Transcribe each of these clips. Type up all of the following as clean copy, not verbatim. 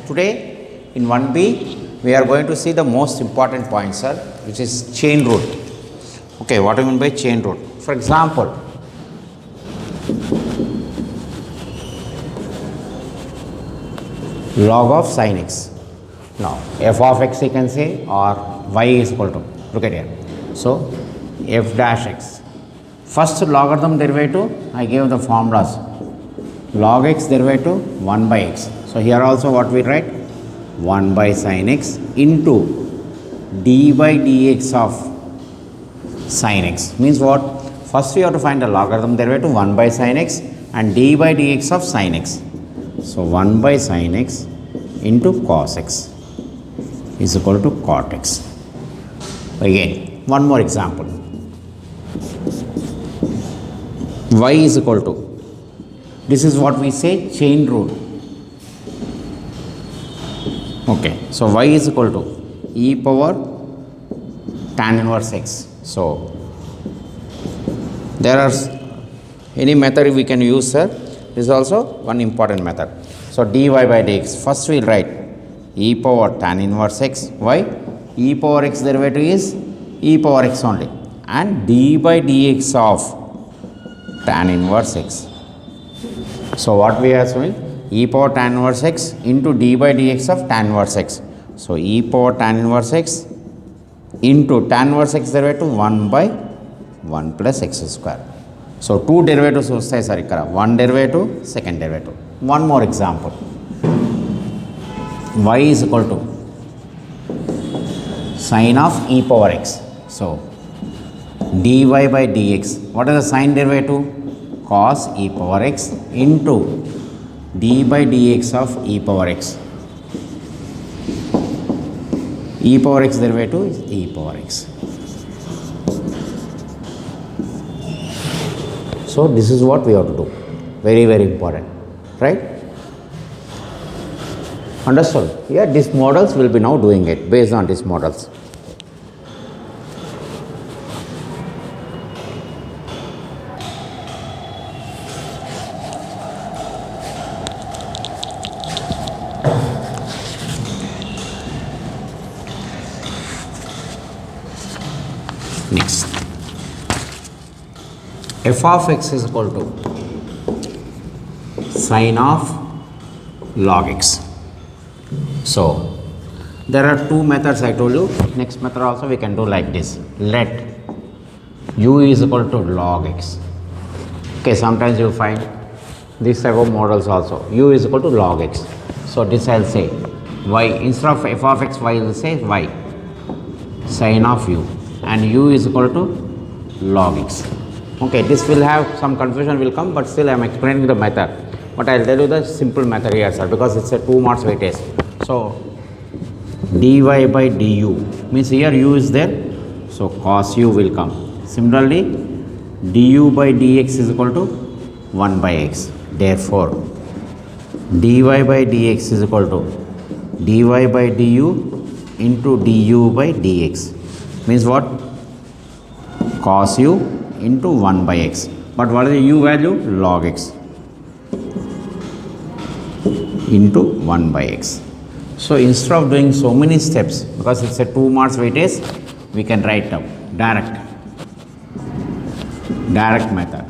today in 1B we are going to see the most important point, sir, which is chain rule. Okay, what do you mean by chain rule? For example, log of sin x. Now f of x you can say, or y is equal to, look at here. So f dash x. First logarithm derivative I gave the formulas. Log x derivative 1 by x. So here also what we write? 1 by sin x into d by dx of sin x. Means what? First we have to find the logarithm derivative 1 by sin x and d by dx of sin x. So 1 by sin x into cos x is equal to cot x. Again, one more example. Y is equal to, this is what we say chain rule. Okay, so y is equal to e power tan inverse x. So there are any method we can use, sir. This is also one important method. So dy by dx, first we will write e power tan inverse x. Why? E power x derivative is e power x only, and d by dx of tan inverse x. So what we are doing? E power tan inverse x into d by dx of tan inverse x. So e power tan inverse x into tan inverse x derivative 1 by 1 plus x square. So two derivatives వస్తాయి sir ఇక్కడ, one derivative, second derivative. One more example. Y is equal to sin of e power x. So dy by dx, what is the sin derivative? Cos e power x into d by dx of e power x. E power x derivative is e power x. So this is what we have to do. Very, very important, right? Understood? Yeah, these models will be now doing it based on these models. Next, f of x is equal to sin of log x. So there are two methods I told you. Next method also we can do like this. Let u is equal to log x. Okay, sometimes you find this type of models also. U is equal to log x. So this I will say y, instead of f of x, y will say y sin of u, and u is equal to log x. Okay, this will have some confusion will come, but still I am explaining the method. But I will tell you the simple method here, sir, because it's a 2 marks weightage. So dy by du means here u is there, so cos u will come. Similarly, du by dx is equal to 1 by x. Therefore, dy by dx is equal to dy by du into du by dx. Means what? Cos u into 1 by x. But what is the u value? Log x into 1 by x. So instead of doing so many steps, because it's a 2 marks weightage, we can write down direct method.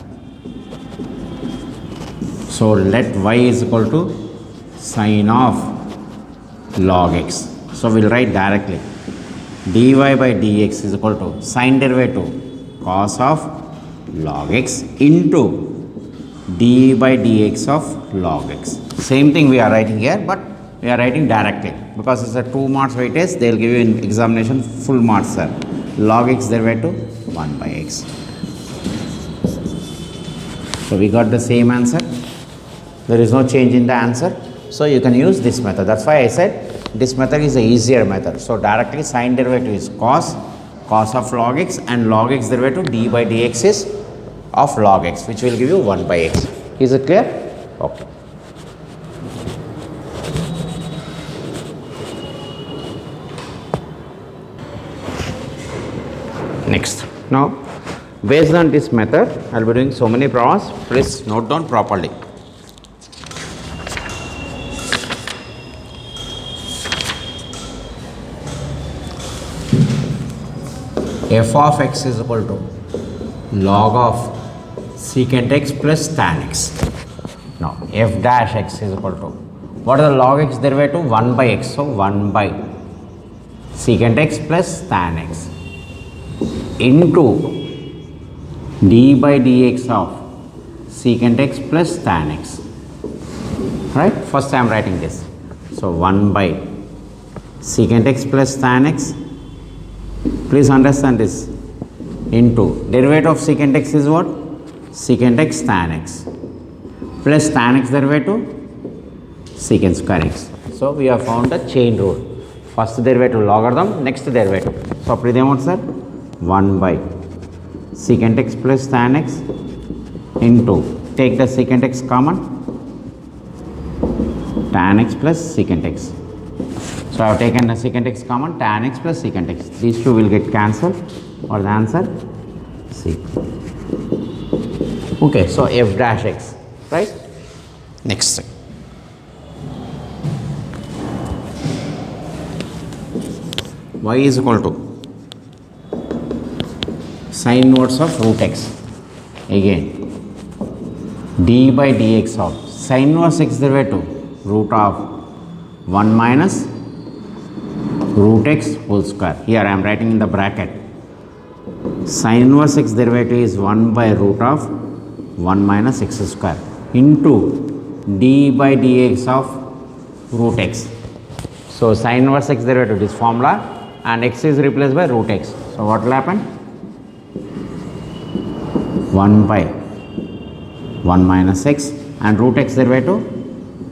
So let y is equal to sin of log x. So we'll write directly dy by dx is equal to sin derivative cos of log x into d by dx of log x. Same thing we are writing here, but we are writing directly because it's a 2 marks weightage. They will give you in examination full marks, sir. Log x derivative 1 by x. So we got the same answer. There is no change in the answer. So you can use this method. That's why I said this method is the easier method. So directly sin derivative is cos of log x, and log x derivative d by dx is of log x, which will give you 1 by x. Is it clear? Okay. Next, now based on this method I will be doing so many problems. Please note down properly. f of x is equal to log of secant x plus tan x. Now f dash x is equal to, what is the log x derivative? 1 by x. So 1 by secant x plus tan x into d by dx of secant x plus tan x. Right? First I am writing this. So 1 by secant x plus tan x. Please understand this. Into derivative of secant x is what? Secant x tan x plus tan x derivative secant square x. So we have found the chain rule. First derivative logarithm, next derivative. So appudu idem sir 1 by secant x plus tan x into, take the secant x common, tan x plus secant x. So I have taken the secant x common, tan x plus secant x. These two will get cancelled. What is the answer? C. Okay, so f dash x, right? Next. Y is equal to sin inverse of root x. Again, d by dx of sin inverse x derivative root of 1 minus root x whole square. Here I am writing in the bracket. Sin inverse x derivative is 1 by root of 1 minus x square into d by dx of root x. So sin inverse x derivative is formula and x is replaced by root x. So what will happen? 1 by 1 minus x and root x derivative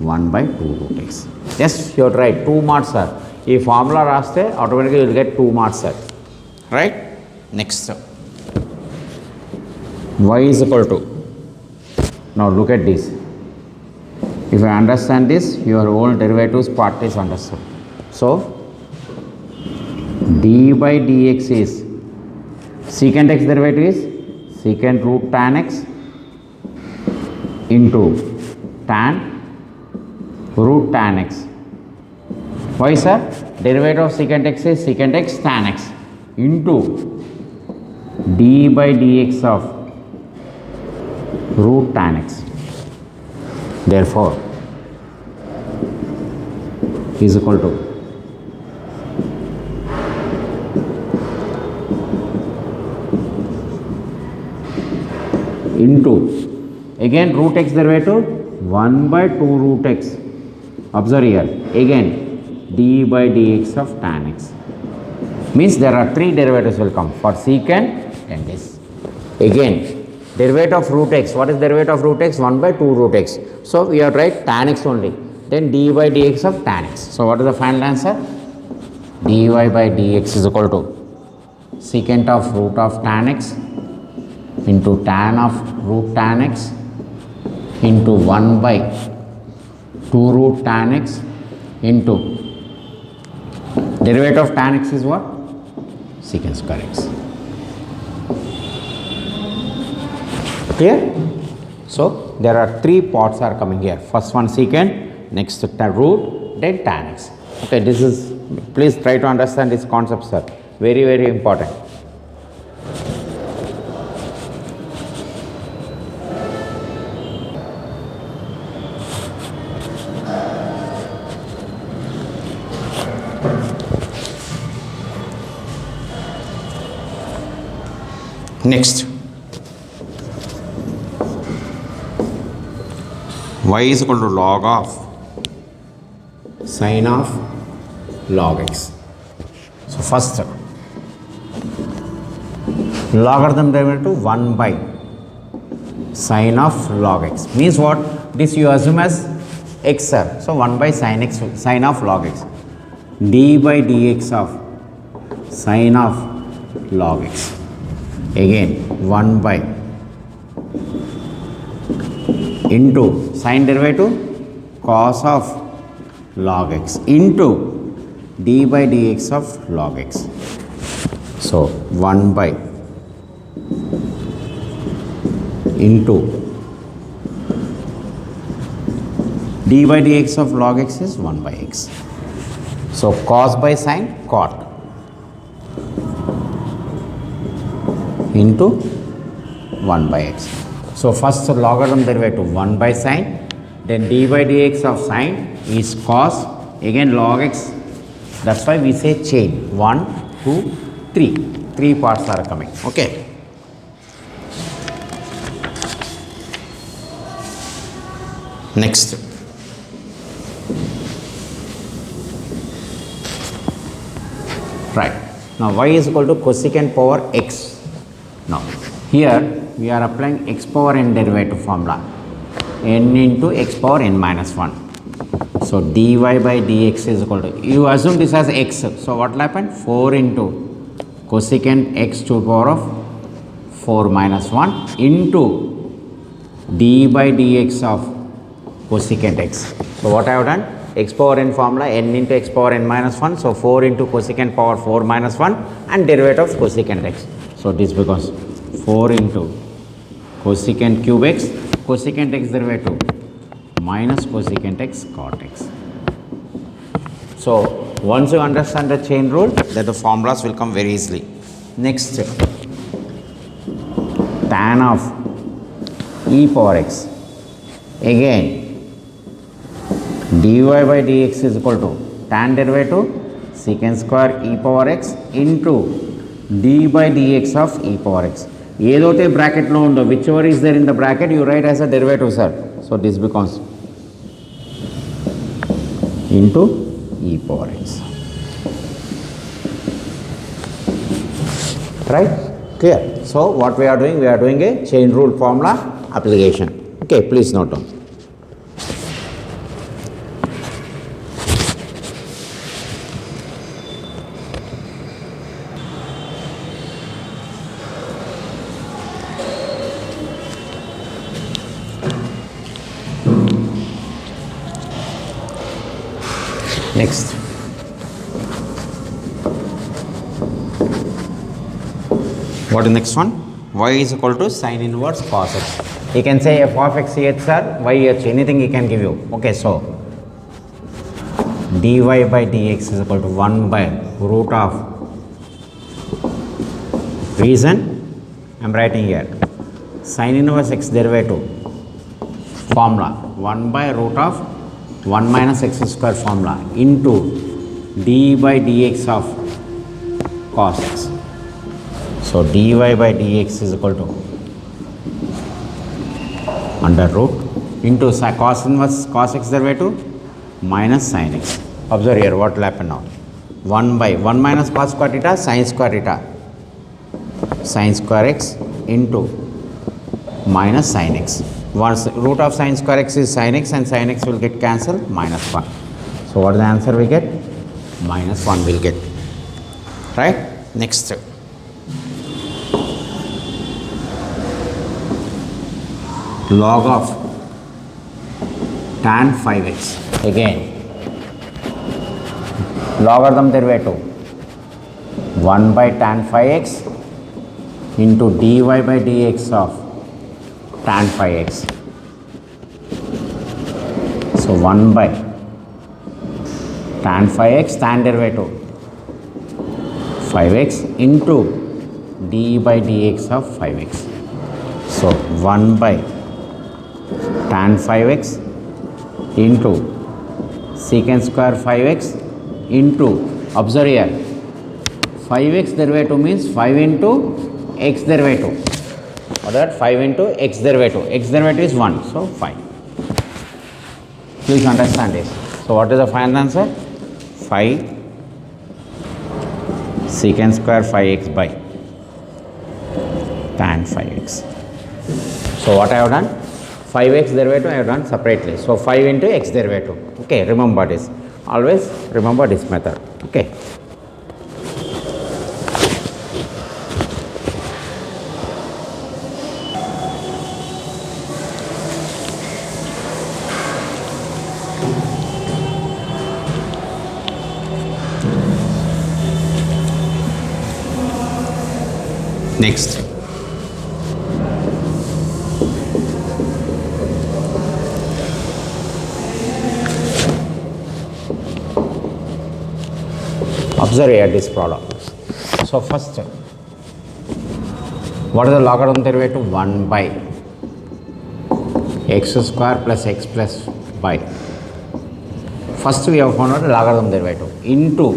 1 by 2 root x. Yes, you are right. 2 marks sir. If formula raste automatically you will get 2 marks sir. Right? Next. Y is equal to, now look at this. If I understand this, your whole derivatives part is understood. So d by dx is secant x derivative is secant root tan x into tan root tan x. Why sir? Derivative of secant x is secant x tan x into d by dx of root tan x. Therefore is equal to into, again root x derivative 1 by 2 root x. Observe here, again d by dx of tan x. Means there are 3 derivatives will come for secant and this. Again derivative of root x, what is derivative of root x? 1 by 2 root x. So we have to write tan x only, then d by dx of tan x. So what is the final answer? dy by dx is equal to secant of root of tan x into tan of root tan x into 1 by 2 root tan x into derivative of tan x is what? Secant square x. Clear? So there are 3 parts are coming here. First one secant, next root, then tan x. Okay, this is, please try to understand this concept sir. Very, very important. Next, y is equal to log of sin of log x. So first logarithm derivative 1 by sin of log x means what? This you assume as x sir. So 1 by sin x, sin of log x, d by dx of sin of log x. Again 1 by into sin derivative cos of log x into d by dx of log x. So 1 by into d by dx of log x is 1 by x. So cos by sin, cot. into 1 by x. So first logarithm derivative 1 by sine, then d by dx of sine is cos, again log x. That's why we say chain 1, 2, 3. 3 parts are coming. Okay. Next. Right. Now y is equal to cosecant power x. Now here we are applying x power n derivative formula, n into x power n minus 1. So dy by dx is equal to, you assume this as x, so what will happen? 4 into cosecant x to the power of 4 minus 1 into d by dx of cosecant x. So what I have done? X power n formula, n into x power n minus 1. So 4 into cosecant power 4 minus 1 and derivative of cosecant x. So this becomes 4 into cosecant cube x, cosecant x derivative minus cosecant x cot x. So once you understand the chain rule, then the formulas will come very easily. Next, tan of e power x. Again, dy by dx is equal to tan derivative secant square e power x into d by dx of e power x. ఏదైతే బ్రాకెట్లో ఉందో, whichever is there in the bracket you write as a derivative sir. So this becomes into e power x. Right? Clear? So what we are doing a chain rule formula application. Okay, please note down. Next, what is next one? Y is equal to sin inverse cos x. You can say f of x h sir, y h, anything he can give you. Okay, so dy by dx is equal to 1 by root of, reason I am writing here, sin inverse x derivative formula 1 by root of 1 minus x square formula into d by dx of cos x. So dy by dx is equal to under root into cos inverse cos x derivative minus sin x. Observe here what will happen now. 1 by 1 minus cos square theta sin square x into minus sin x. Once root of sin square x is sin x and sin x will get cancelled, minus 1. So what is the answer we get? Minus 1 will get. Right? Next. Log of tan 5x. Again, logarithm derivative 1 by tan 5x into dy by dx of tan phi x. So 1 by tan phi x, tan derivative 5x into d by dx of 5x. So 1 by tan 5x into secant square 5x into, observe here, 5x derivative means 5 into x derivative. Or that 5 into x derivative. X derivative is 1, so 5. Please understand this. So what is the final answer? 5 secant square 5x by tan 5x. So what I have done? 5x derivative I have done separately. So 5 into x derivative. Okay, remember this. Always remember this method. Okay. Next, observe here this problem. So first What is the logarithm derivative? 1 by x square plus x plus y. First we have found out the logarithm derivative into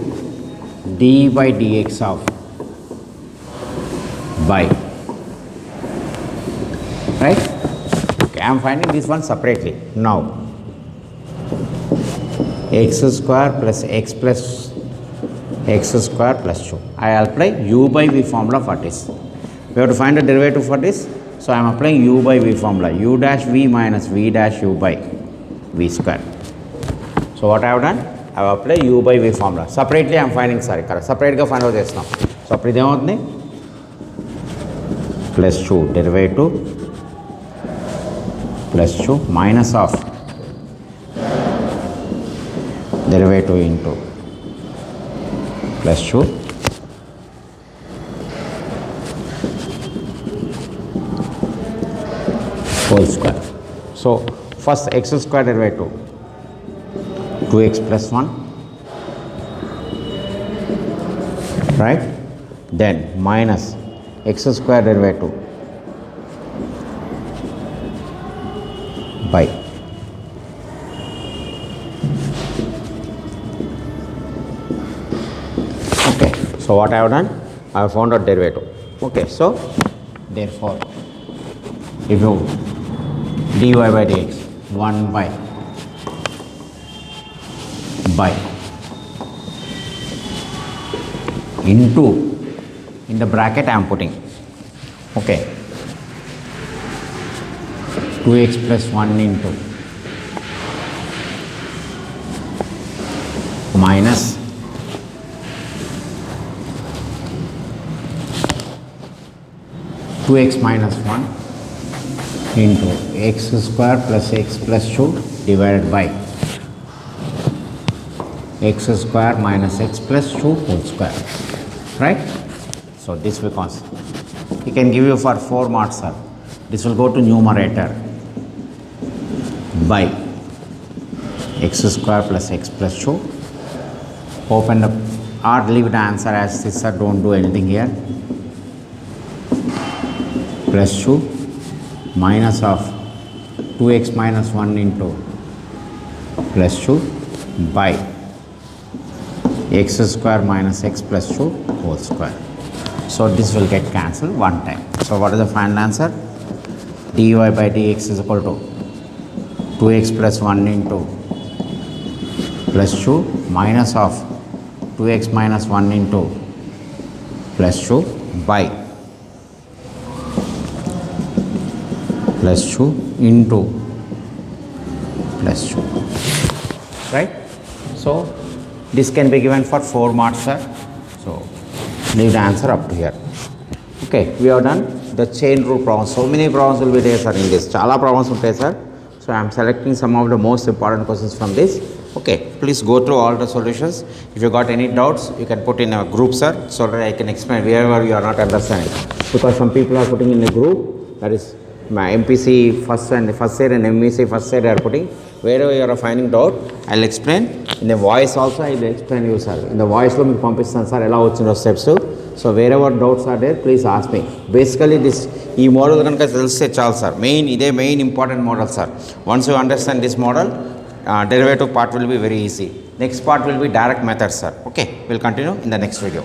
d by dx of by, right? Okay, I am finding this one separately. Now x square plus x plus x square plus 2. I apply u by v formula for this. We have to find the derivative for this. So I am applying u by v formula, u dash v minus v dash u by v square. So what I have done? I have applied u by v formula. Separately I am finding, sorry, separate ga find out chestam. So appudu idem avutundi plus 2 derivative plus 2 minus of derivative into plus 2 whole square. So first x square derivative 2x plus 1, right? Then minus x square derivative by okay. So what I have done? I have found out derivative. Okay, so therefore if you dy by dx 1 by into, in the bracket I am putting, okay, 2x plus 1 into minus 2x minus 1 into x square plus x plus 2 divided by x square minus x plus 2 whole square, right? So this becomes, he can give you for 4 marks, sir. This will go to numerator by x square plus x plus 2, open the or leave the answer as this, sir, don't do anything here, plus 2 minus of 2x minus 1 into plus 2 by x square minus x plus 2 whole square. So this will get cancelled one time. So what is the final answer? dy by dx is equal to 2x plus 1 into plus 2 minus of 2x minus 1 into plus 2 by plus 2 into plus 2, right? So this can be given for 4 marks, sir. So leave the answer up to here. Okay, we have done the chain rule problems. So many problems will be there, sir, in this. Chala problems ఉంటాయి, sir. So I am selecting some of the most important questions from this. Okay, please go through all the solutions. If you got any doubts, you can put in a group, sir, so that I can explain wherever you are not understanding. Because some people are putting in a group, that is my MPC first and first year and MEC first year are putting. Wherever you are finding doubt, I will explain. In the voice also I will explain you, sir. In the voice lo meeku పంపిస్తాను, sir, ఎలా వచ్చిందో steps. So wherever doubts are there, please ask me. Basically this ఈ model కనుక తెలిస్తే చాలు, sir. ఇదే main important model, sir. Once you understand this model, derivative part will be very easy. Next part will be direct method, sir. Okay, we'll continue in the next video.